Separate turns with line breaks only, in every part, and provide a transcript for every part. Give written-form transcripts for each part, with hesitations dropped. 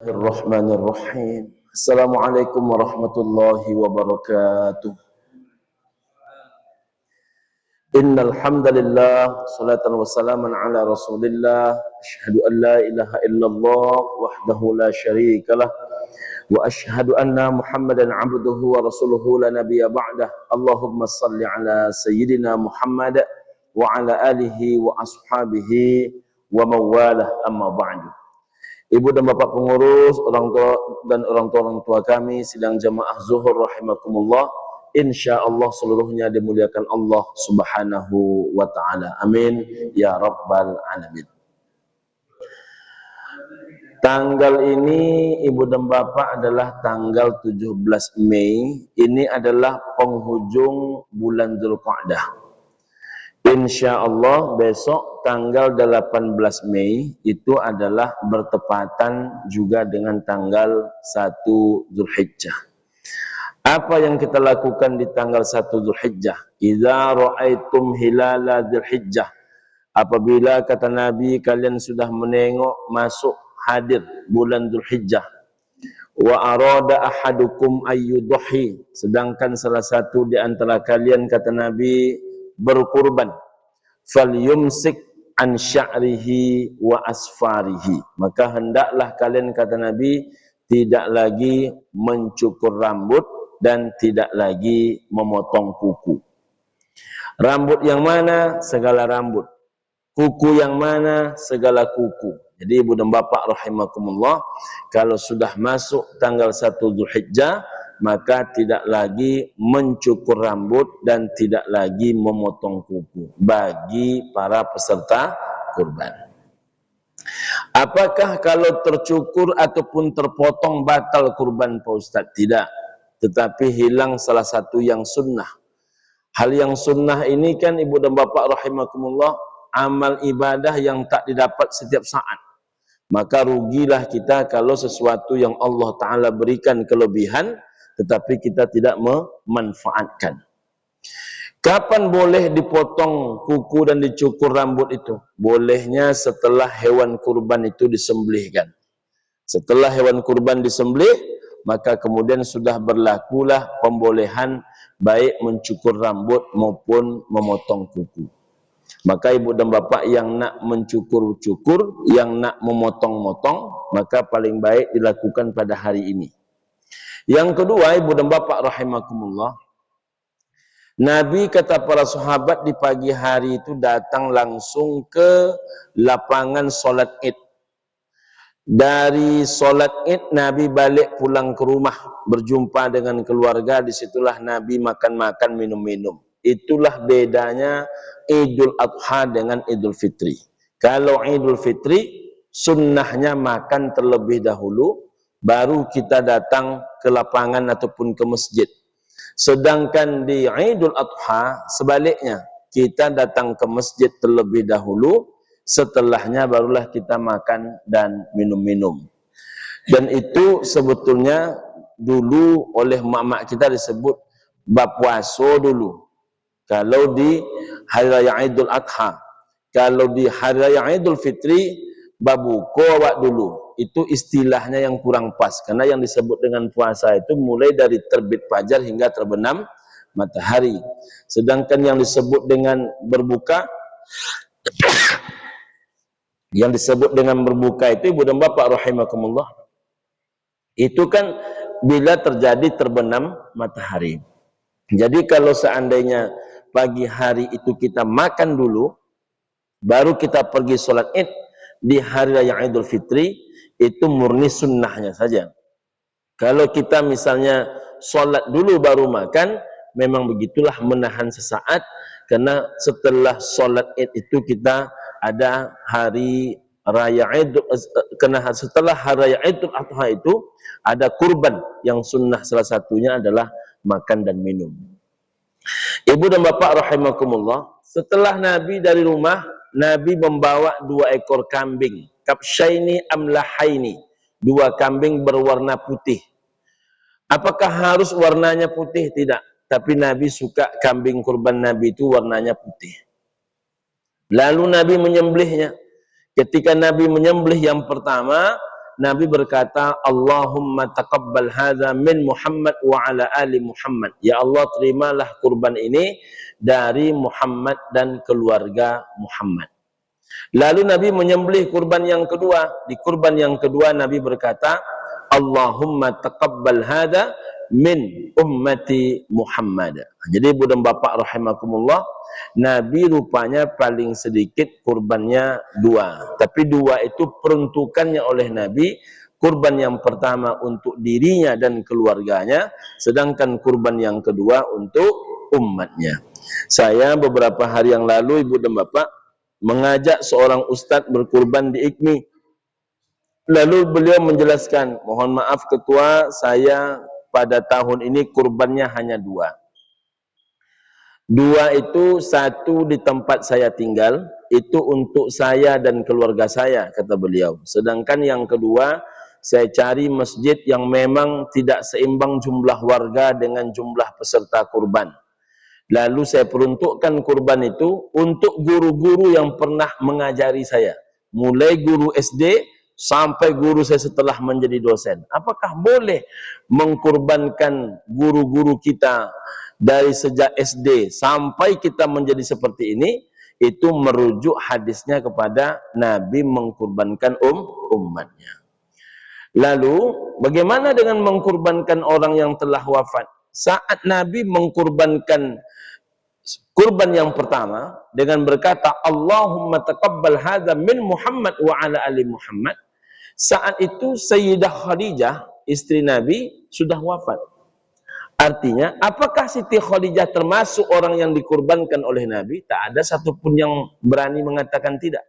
Bismillahirrahmanirrahim. Assalamualaikum warahmatullahi wabarakatuh. Innal hamdalillah salatan wassalaman ala Rasulillah. Asyhadu an la ilaha illallah wahdahu la syarikalah wa asyhadu anna Muhammadan abduhu wa rasuluhu la nabiyya ba'dah. Allahumma shalli ala sayyidina Muhammad wa ala alihi wa ashabihi wa mawalah amma ba'du. Ibu dan bapak pengurus, orang tua dan orang tua kami sidang jamaah zuhur rahimakumullah, insyaallah seluruhnya dimuliakan Allah Subhanahu wa taala. Amin ya rabbal alamin. Tanggal ini ibu dan bapak adalah tanggal 17 Mei. Ini adalah penghujung bulan Dzulqa'dah. Insya Allah besok tanggal 18 Mei itu adalah bertepatan juga dengan tanggal 1 Zulhijjah. Apa yang kita lakukan di tanggal 1 Zulhijjah? Idza ra'aitum hilala Zulhijjah. Apabila kata Nabi kalian sudah menengok masuk hadir bulan Zulhijjah. Wa arada ahadukum ayyudhi. Sedangkan salah satu di antara kalian kata Nabi berkurban, falyumsik an sya'rihi wa asfarihi, maka hendaklah kalian kata Nabi tidak lagi mencukur rambut dan tidak lagi memotong kuku. Rambut yang mana? Segala rambut. Kuku yang mana? Segala kuku. Jadi ibu dan bapak rahimakumullah, kalau sudah masuk tanggal 1 Zulhijjah maka tidak lagi mencukur rambut dan tidak lagi memotong kuku bagi para peserta kurban. Apakah kalau tercukur ataupun terpotong batal kurban Pak Ustaz? Tidak, tetapi hilang salah satu yang sunnah. Hal yang sunnah ini kan ibu dan bapak rahimakumullah, amal ibadah yang tak didapat setiap saat. Maka rugilah kita kalau sesuatu yang Allah Ta'ala berikan kelebihan tetapi kita tidak memanfaatkan. Kapan boleh dipotong kuku dan dicukur rambut itu? Bolehnya setelah hewan kurban itu disembelihkan. Setelah hewan kurban disembelih, maka kemudian sudah berlakulah pembolehan baik mencukur rambut maupun memotong kuku. Maka ibu dan bapak yang nak mencukur-cukur, yang nak memotong-motong, maka paling baik dilakukan pada hari ini. Yang kedua, ibu dan bapak rahimakumullah, Nabi kata para sahabat di pagi hari itu datang langsung ke lapangan solat Id. Dari solat Id Nabi balik pulang ke rumah, berjumpa dengan keluarga, disitulah Nabi makan-makan, minum-minum. Itulah bedanya Idul Adha dengan Idul Fitri. Kalau Idul Fitri sunnahnya makan terlebih dahulu, baru kita datang ke lapangan ataupun ke masjid. Sedangkan di Idul Adha sebaliknya, kita datang ke masjid terlebih dahulu, setelahnya barulah kita makan dan minum-minum. Dan itu sebetulnya dulu oleh mak-mak kita disebut bab puasa dulu. Kalau di hari raya Idul Adha, kalau di hari raya Idul Fitri bab buka awak dulu. Itu istilahnya yang kurang pas, karena yang disebut dengan puasa itu mulai dari terbit fajar hingga terbenam matahari. Sedangkan yang disebut dengan berbuka yang disebut dengan berbuka itu ibu dan bapak rahimakumullah, itu kan bila terjadi terbenam matahari. Jadi kalau seandainya pagi hari itu kita makan dulu, baru kita pergi sholat Id di hari raya Idul Fitri, itu murni sunnahnya saja. Kalau kita misalnya sholat dulu baru makan, memang begitulah menahan sesaat, karena setelah sholat Id itu kita ada hari raya Idul, karena setelah hari raya Idul Adha itu ada kurban yang sunnah, salah satunya adalah makan dan minum. Ibu dan bapak rahimakumullah, setelah Nabi dari rumah, Nabi membawa 2 ekor kambing, kabsyaini amlahaini, 2 kambing berwarna putih. Apakah harus warnanya putih? Tidak. Tapi Nabi suka kambing kurban Nabi itu warnanya putih. Lalu Nabi menyembelihnya. Ketika Nabi menyembelih yang pertama, Nabi berkata, Allahumma taqabbal hadza min Muhammad wa ala ali Muhammad. Ya Allah, terimalah kurban ini dari Muhammad dan keluarga Muhammad. Lalu Nabi menyembelih kurban yang kedua. Di kurban yang kedua Nabi berkata, Allahumma taqabbal hadza min ummati Muhammad. Jadi ibu dan bapak rahimakumullah, Nabi rupanya paling sedikit kurbannya 2. Tapi 2 itu peruntukannya oleh Nabi. Kurban yang pertama untuk dirinya dan keluarganya, sedangkan kurban yang kedua untuk umatnya. Saya beberapa hari yang lalu ibu dan bapak mengajak seorang ustadz berkurban di IKMI. Lalu beliau menjelaskan, mohon maaf ketua, saya pada tahun ini kurbannya hanya 2. 2 itu, 1 di tempat saya tinggal, itu untuk saya dan keluarga saya, kata beliau. Sedangkan yang kedua, saya cari masjid yang memang tidak seimbang jumlah warga dengan jumlah peserta kurban. Lalu saya peruntukkan kurban itu untuk guru-guru yang pernah mengajari saya. Mulai guru SD sampai guru saya setelah menjadi dosen. Apakah boleh mengkurbankan guru-guru kita dari sejak SD sampai kita menjadi seperti ini? Itu merujuk hadisnya kepada Nabi mengkurbankan umatnya. Lalu bagaimana dengan mengkurbankan orang yang telah wafat? Saat Nabi mengkurbankan kurban yang pertama dengan berkata Allahumma taqabbal hadza min Muhammad wa ala ali Muhammad, saat itu Sayyidah Khadijah istri Nabi sudah wafat. Artinya, apakah Siti Khadijah termasuk orang yang dikurbankan oleh Nabi? Tak ada satupun yang berani mengatakan tidak.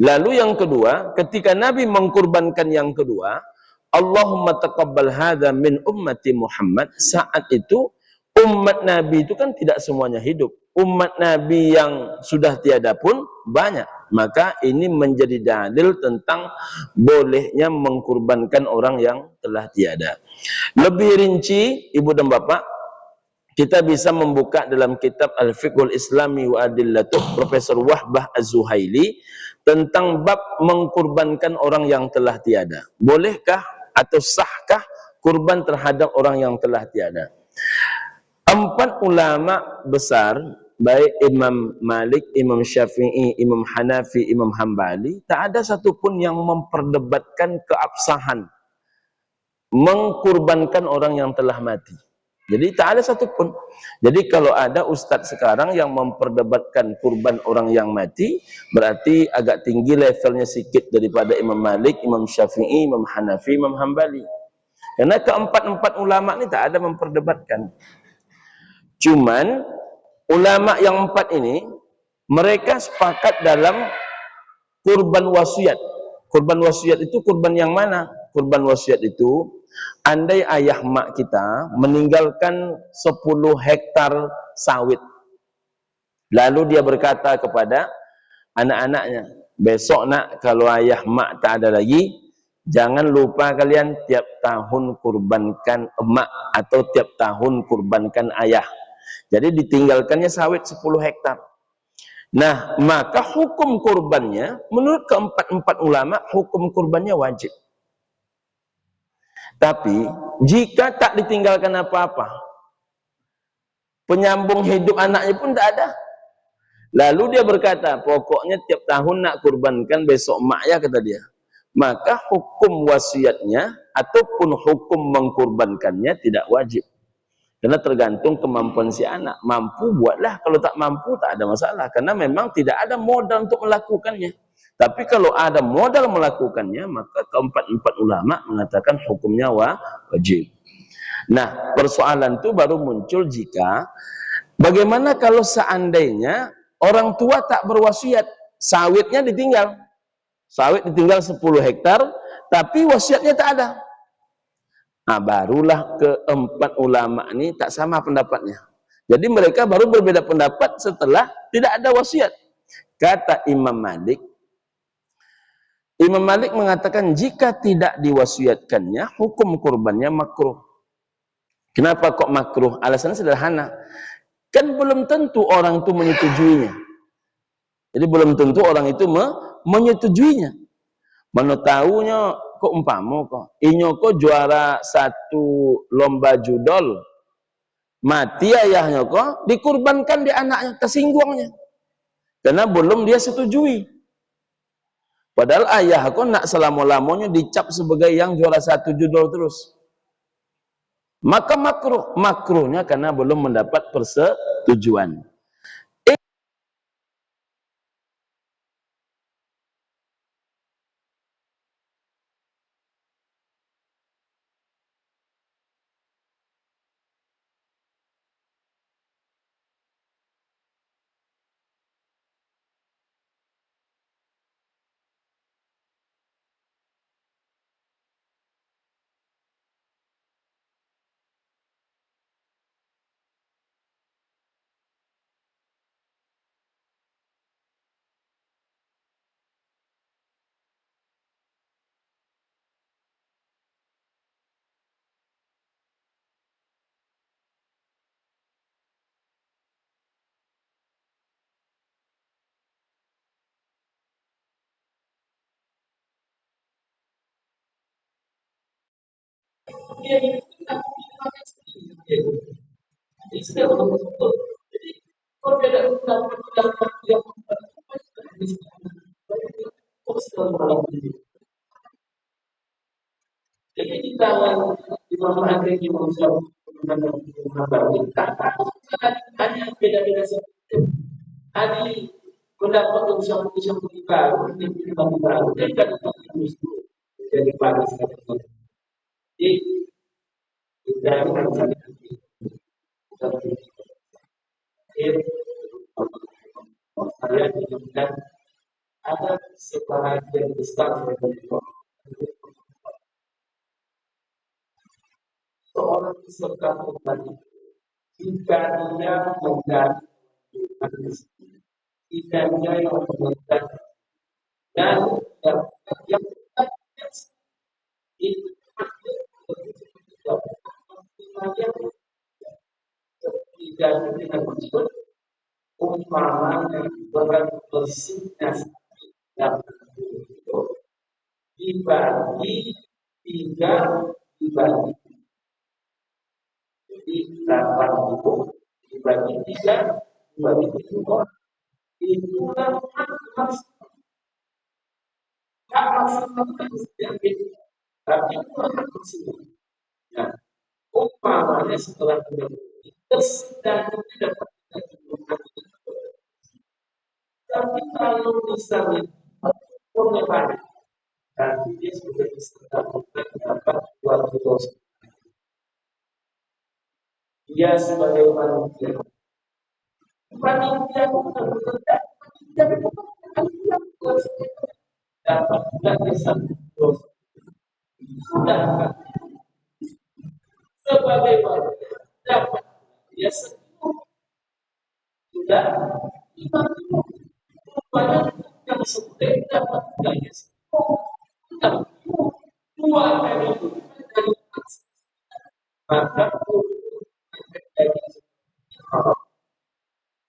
Lalu yang kedua, ketika Nabi mengkurbankan yang kedua, Allahumma taqabbal hadza min ummati Muhammad, saat itu umat Nabi itu kan tidak semuanya hidup. Umat Nabi yang sudah tiada pun banyak. Maka ini menjadi dalil tentang bolehnya mengkurbankan orang yang telah tiada. Lebih rinci, ibu dan bapak, kita bisa membuka dalam kitab Al-Fiqhul Islami wa Adillatuh Profesor Wahbah Az-Zuhaili tentang bab mengkurbankan orang yang telah tiada. Bolehkah atau sahkah kurban terhadap orang yang telah tiada? 4 ulama besar, baik Imam Malik, Imam Syafi'i, Imam Hanafi, Imam Hambali, tak ada satupun yang memperdebatkan keabsahan mengkurbankan orang yang telah mati. Jadi tak ada satupun. Jadi kalau ada ustadz sekarang yang memperdebatkan kurban orang yang mati, berarti agak tinggi levelnya sedikit daripada Imam Malik, Imam Syafi'i, Imam Hanafi, Imam Hambali. Karena keempat-empat ulama ini tak ada memperdebatkan. Cuman ulama yang 4 ini mereka sepakat dalam kurban wasiat. Kurban wasiat itu kurban yang mana? Kurban wasiat itu andai ayah mak kita meninggalkan 10 hektar sawit. Lalu dia berkata kepada anak-anaknya, besok nak kalau ayah mak tak ada lagi, jangan lupa kalian tiap tahun kurbankan emak atau tiap tahun kurbankan ayah. Jadi ditinggalkannya sawit 10 hektar. Nah, maka hukum kurbannya, menurut keempat-empat ulama, hukum kurbannya wajib. Tapi, jika tak ditinggalkan apa-apa, penyambung hidup anaknya pun tak ada. Lalu dia berkata, pokoknya tiap tahun nak kurbankan besok emak ya, kata dia. Maka hukum wasiatnya, ataupun hukum mengkurbankannya tidak wajib. Karena tergantung kemampuan si anak. Mampu buatlah, kalau tak mampu tak ada masalah. Karena memang tidak ada modal untuk melakukannya. Tapi kalau ada modal melakukannya, maka keempat-empat ulama mengatakan hukumnya wajib. Nah, persoalan itu baru muncul jika bagaimana kalau seandainya orang tua tak berwasiat, sawitnya ditinggal. Sawit ditinggal 10 hektar, tapi wasiatnya tak ada. Nah, barulah keempat ulama ini tak sama pendapatnya. Jadi mereka baru berbeda pendapat setelah tidak ada wasiat. Kata Imam Malik mengatakan jika tidak diwasiatkannya, hukum kurbannya makruh. Kenapa kok makruh? Alasannya sederhana. Kan belum tentu orang itu menyetujuinya. Jadi belum tentu orang itu menyetujuinya. Menutahunya kok umpamu kok. Inyo kok juara satu lomba judol. Mati ayahnya kok dikurbankan di anaknya, tersinggungnya. Karena belum dia setujui. Padahal ayah kok nak selama-lamanya dicap sebagai yang juara satu judol terus. Maka makruhnya karena belum mendapat persetujuan.
Jadi di tangan di bawah ada di manusia hanya beda-beda sedikit. Ada mendapat usaha-usaha baru, menjadi baru, dan dapat itu jadi panas sekali. Jadi kita akan saya inginkan ada sebahagian besar dari seorang peserta kembali jika dia menjadi jika dia yang memenangkan dan yang itu tidak dengan maksud umpamanya bersihnya yang dibagi tiga dibagi jadi 8 dibagi tiga dibagi 7 itulah maksimal tapi itu maksimal. Nah, umpamanya setelah dan tidak tapi kalau misalnya penyebaran nanti dia sudah bisa dapat 2 dia sebagai manusia panitia bukan bekerja panitia dapat dari 1 sudah sebagai manusia dapat dia sudah 50 banyak yang sudah dapat dari 10 dua kali dari maka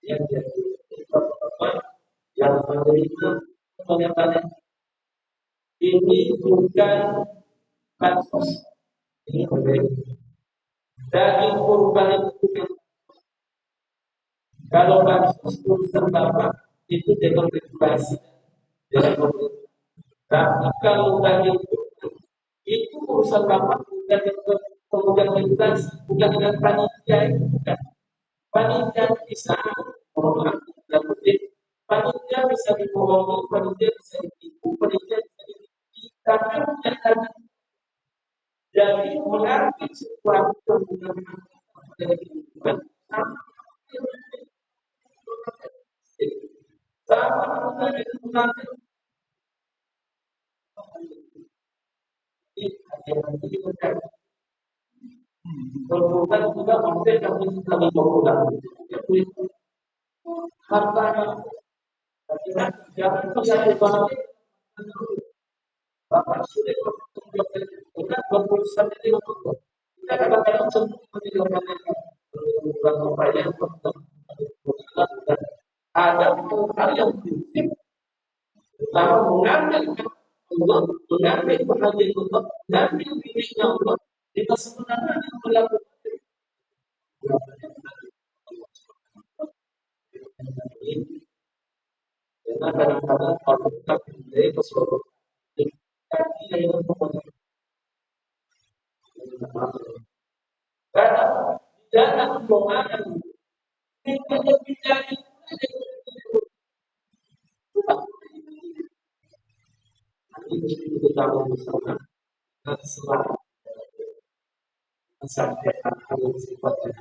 yang jadi yang menderita penyebaran ini bukan kasus ini berbeda daging kurban itu kalau kasus urusan bapak itu dengan regulasi dengan pemerintah tapi kalau daging itu urusan bapak bukan dengan pemegang regulasi bukan dengan panitia itu bukan panitia bisa menolak dan panitia bisa dibohongi, panitia bisa ditipu, panitia bisa ditipu, tapi bukan jadi mengambil sesuatu yang dari kehidupan sama dengan mengambil berbukan juga maksudnya kami kami berbukan hartanya jangan itu satu banget bapak sudah berbukan berurusan dengan Allah kita kadang-kadang semua meninggalkan bukan upaya ada hal yang prinsip pertama mengambil Allah hadir Allah dan bimbingnya Allah, kita sebenarnya melakukan ini. Karena kadang-kadang kalau kita menjadi pesuruh, kita tidak memenuhi. Karena di dalam doa kita berbicara itu kita bersama dan selalu mensampaikan hal sifat yang